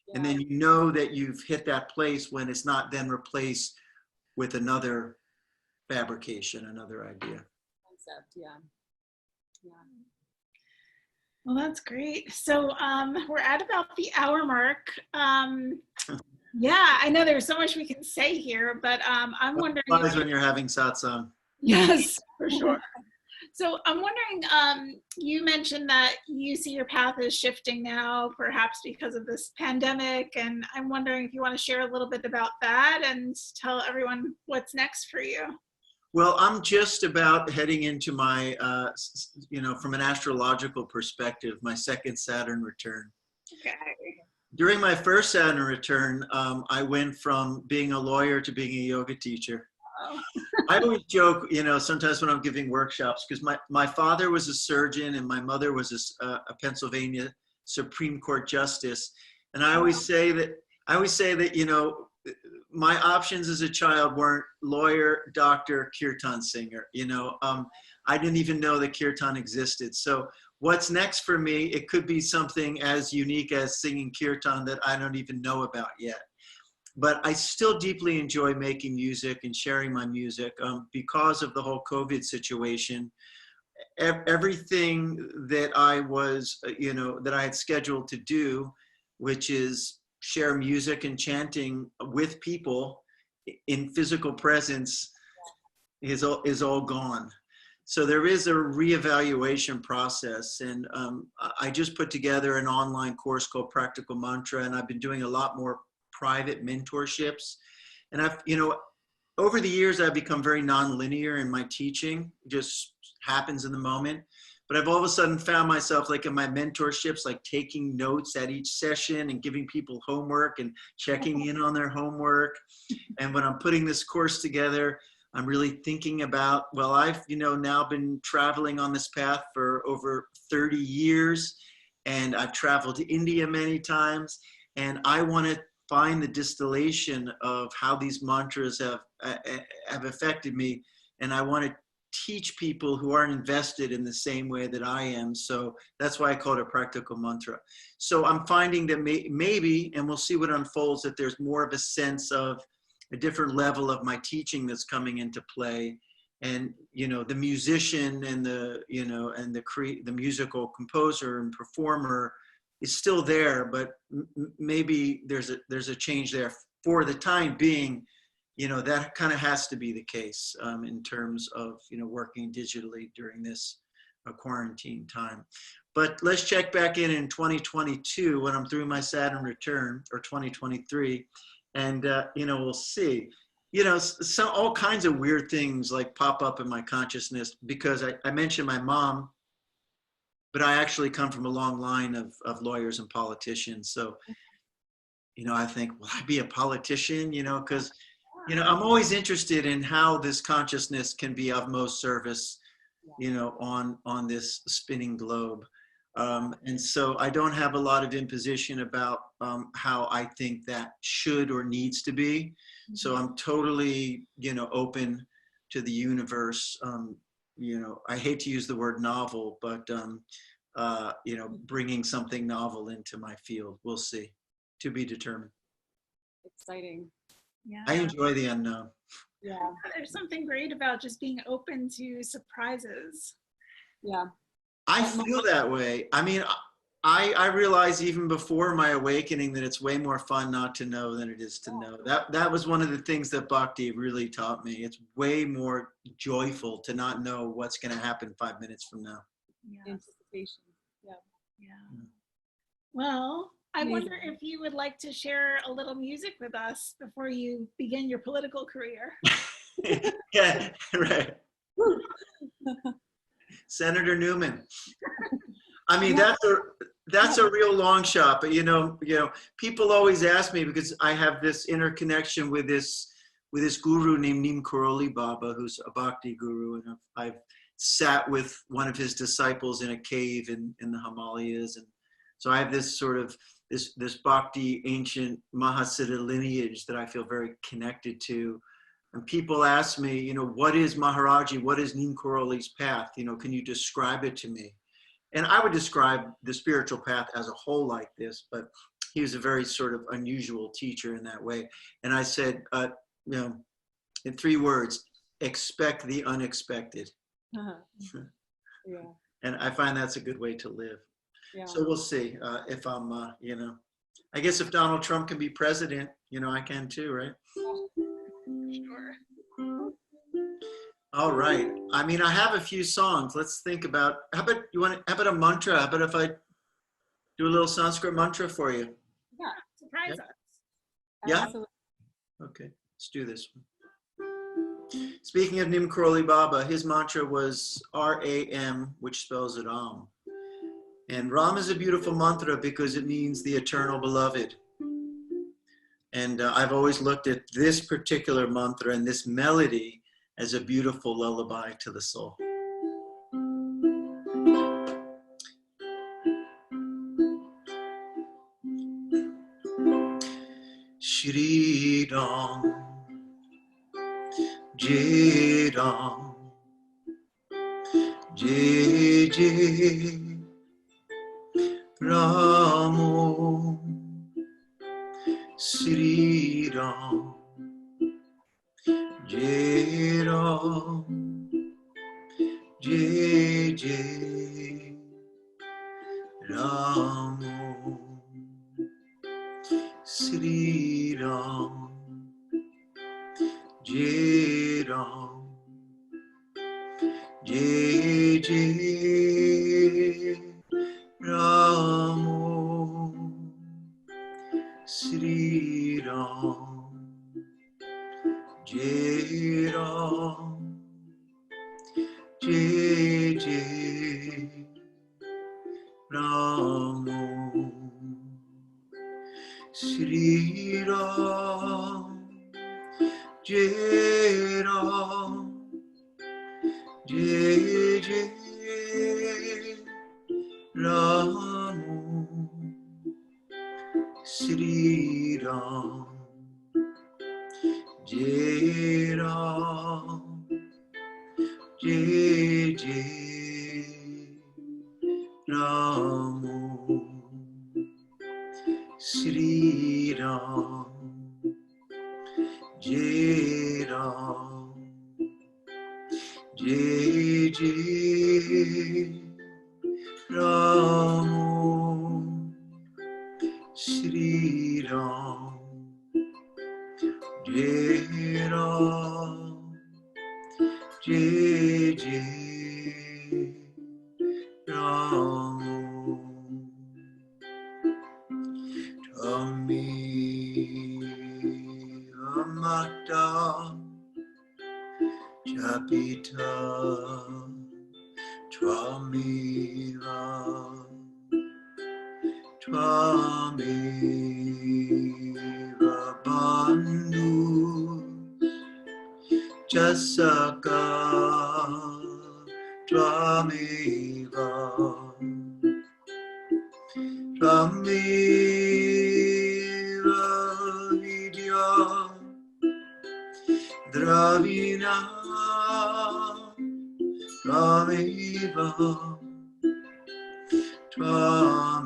S1: Yeah.
S3: And then you know that you've hit that place when it's not then replaced with another fabrication, another idea.
S1: Concept, yeah. Yeah.
S2: Well, that's great. So we're at about the hour mark. Yeah, I know there's so much we can say here, but I'm wondering.
S3: When you're having satsang.
S2: Yes, for sure. So I'm wondering, you mentioned that you see your path is shifting now, perhaps because of this pandemic, and I'm wondering if you want to share a little bit about that and tell everyone what's next for you.
S3: Well, I'm just about heading into my, you know, from an astrological perspective, my second Saturn return.
S2: Okay.
S3: During my first Saturn return, I went from being a lawyer to being a yoga teacher.
S2: Oh.
S3: I always joke, you know, sometimes when I'm giving workshops, because my father was a surgeon and my mother was a Pennsylvania Supreme Court justice. And I always say that, you know, my options as a child weren't lawyer, doctor, Kirtan singer. You know, I didn't even know that Kirtan existed. So what's next for me, it could be something as unique as singing Kirtan that I don't even know about yet. But I still deeply enjoy making music and sharing my music because of the whole COVID situation. Everything that I was, you know, that I had scheduled to do, which is share music and chanting with people in physical presence, is all gone. So there is a reevaluation process. And I just put together an online course called Practical Mantra, and I've been doing a lot more private mentorships. And I've, you know, over the years, I've become very nonlinear in my teaching. It just happens in the moment. But I've all of a sudden found myself, like in my mentorships, like taking notes at each session and giving people homework and checking in on their homework. And when I'm putting this course together, I'm really thinking about, well, I've, you know, now been traveling on this path for over 30 years, and I've traveled to India many times, and I want to find the distillation of how these mantras have affected me. And I want to teach people who aren't invested in the same way that I am. So that's why I call it a practical mantra. So I'm finding that maybe, and we'll see what unfolds, that there's more of a sense of a different level of my teaching that's coming into play. And, you know, the musician and the, you know, and the musical composer and performer is still there, but maybe there's a change there. For the time being, you know, that kind of has to be the case in terms of, you know, working digitally during this quarantine time. But let's check back in 2022 when I'm through my Saturn return, or 2023, and you know, we'll see. You know, all kinds of weird things like pop up in my consciousness, because I mentioned my mom, but I actually come from a long line of lawyers and politicians. So, you know, I think, will I be a politician? You know, because, you know, I'm always interested in how this consciousness can be of most service, you know, on this spinning globe. And so I don't have a lot of imposition about how I think that should or needs to be. So I'm totally, you know, open to the universe. You know, I hate to use the word novel, but, you know, bringing something novel into my field. We'll see. To be determined.
S1: Exciting.
S2: Yeah.
S3: I enjoy the unknown.
S1: Yeah.
S2: There's something great about just being open to surprises.
S1: Yeah.
S3: I feel that way. I mean, I realized even before my awakening that it's way more fun not to know than it is to know. That was one of the things that Bhakti really taught me. It's way more joyful to not know what's going to happen 5 minutes from now.
S2: Yeah.
S1: Anticipation. Yeah.
S2: Yeah. Well, I wonder if you would like to share a little music with us before you begin your political career.
S3: Yeah, right. Senator Newman. I mean, that's a real long shot, but you know, people always ask me, because I have this interconnection with this guru named Neem Karoli Baba, who's a Bhakti guru, and I've sat with one of his disciples in a cave in the Himalayas, and so I have this sort of this Bhakti ancient Mahasiddha lineage that I feel very connected to. And people ask me, you know, what is Maharaji? What is Neem Karoli's path? You know, can you describe it to me? And I would describe the spiritual path as a whole like this, but he was a very sort of unusual teacher in that way. And I said, you know, in 3 words, expect the unexpected.
S1: Uh-huh. Yeah.
S3: And I find that's a good way to live.
S1: Yeah.
S3: So we'll see if I'm, you know, I guess if Donald Trump can be president, you know, I can too, right?
S2: Sure.
S3: All right. I mean, I have a few songs. Let's think about, how about a mantra? How about if I do a little Sanskrit mantra for you?
S1: Yeah.
S2: Surprise us.
S3: Yeah?
S1: Absolutely.
S3: Okay, let's do this one. Speaking of Neem Karoli Baba, his mantra was RAM, which spells Ram. And Ram is a beautiful mantra because it means the eternal beloved. And I've always looked at this particular mantra and this melody as a beautiful lullaby to the soul. Shri Ram, Jai Ram, Jai Jai Ramo, Shri Ram, Jai Ram, Jai Jai Ramo, Shri Ram, Jai Ram, Jai Jai Ramo, Shri Ram, Jai Ram, Jai Jai Ramo, Shri Ram, Jai Ram, Jai Jai Ramo, Shri Ram, Jai Ram, Jai Jai Ramo, Shri Ram, Jai Ram, Jai Jai Ramo, Shri Ram, Jai Ram, Jai Jai Ramo. Tami Amata Japita Twamiva Twamiva Bandhu Jasaka Twamiva Twamiva Vidya Dravina Twamiva Twamiva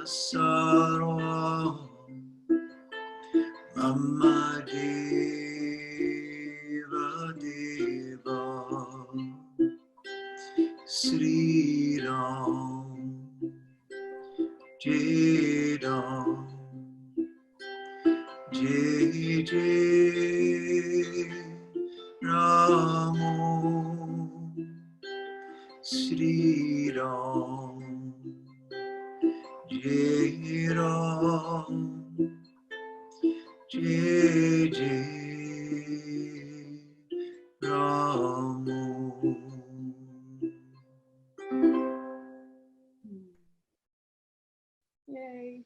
S3: Sarva Mama Deva Deva Sri Jidam, Jai Jai Ramo, Sri Ram, Jai Ram, Jai Jai Ramo.
S1: Yay.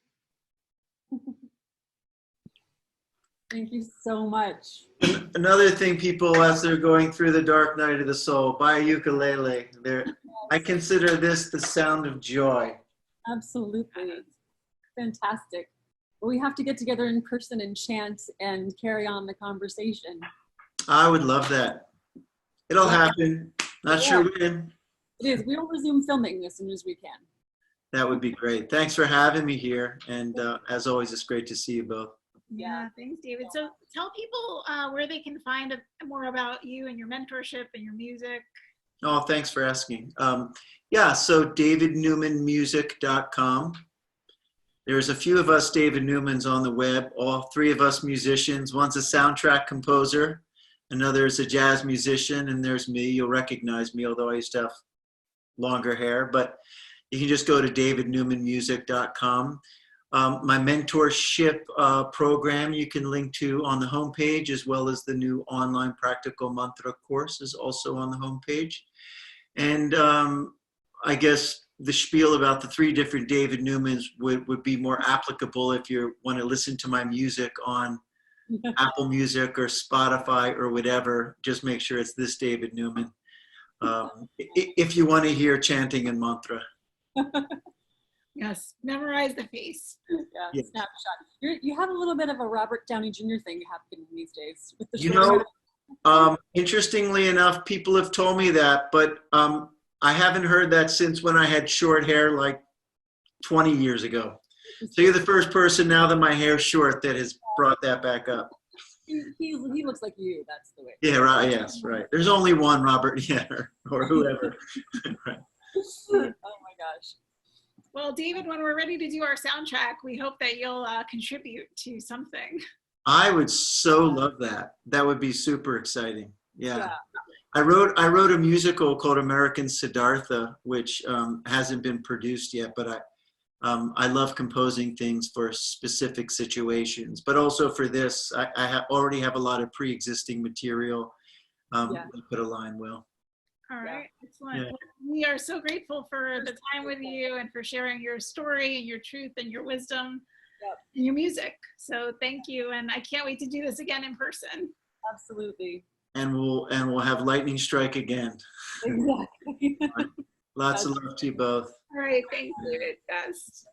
S1: Thank you so much.
S3: Another thing, people, as they're going through the dark night of the soul, buy a ukulele. I consider this the sound of joy.
S1: Absolutely. Fantastic. Well, we have to get together in person and chant and carry on the conversation.
S3: I would love that. It'll happen. Not sure when.
S1: It is. We will resume filming as soon as we can.
S3: That would be great. Thanks for having me here. And as always, it's great to see you both.
S2: Yeah, thanks, David. So tell people where they can find more about you and your mentorship and your music.
S3: Oh, thanks for asking. Yeah, so davidnewmanmusic.com. There's a few of us David Newmans on the web, all three of us musicians. One's a soundtrack composer, another is a jazz musician, and there's me. You'll recognize me, although I used to have longer hair, but you can just go to davidnewmanmusic.com. My mentorship program you can link to on the homepage, as well as the new online practical mantra course is also on the homepage. And I guess the spiel about the three different David Newmans would be more applicable if you want to listen to my music on Apple Music or Spotify or whatever. Just make sure it's this David Newman. If you want to hear chanting and mantra.
S2: Yes, memorize the face.
S1: Yeah, yes. Snapshot. You have a little bit of a Robert Downey Jr. thing happening these days. With the
S3: interestingly enough, people have told me that, but I haven't heard that since when I had short hair like 20 years ago. So you're the first person now that my hair's short that has brought that back up.
S1: He looks like you, that's the way.
S3: Yeah, right, yes, right. There's only one Robert, yeah, or whoever. Right.
S1: Oh my gosh.
S2: Well, David, when we're ready to do our soundtrack, we hope that you'll contribute to something.
S3: I would so love that. That would be super exciting. Yeah. I wrote a musical called American Siddhartha, which hasn't been produced yet, but I love composing things for specific situations. But also for this, I already have a lot of pre-existing material that could align well.
S2: All right, excellent. Yeah. Well, we are so grateful for the time with you and for sharing your story and your truth and your wisdom and your music. So thank you, and I can't wait to do this again in person.
S1: Absolutely.
S3: And we'll have lightning strike again.
S1: Exactly.
S3: Lots of love to you both.
S2: All right, thanks, David. Yes.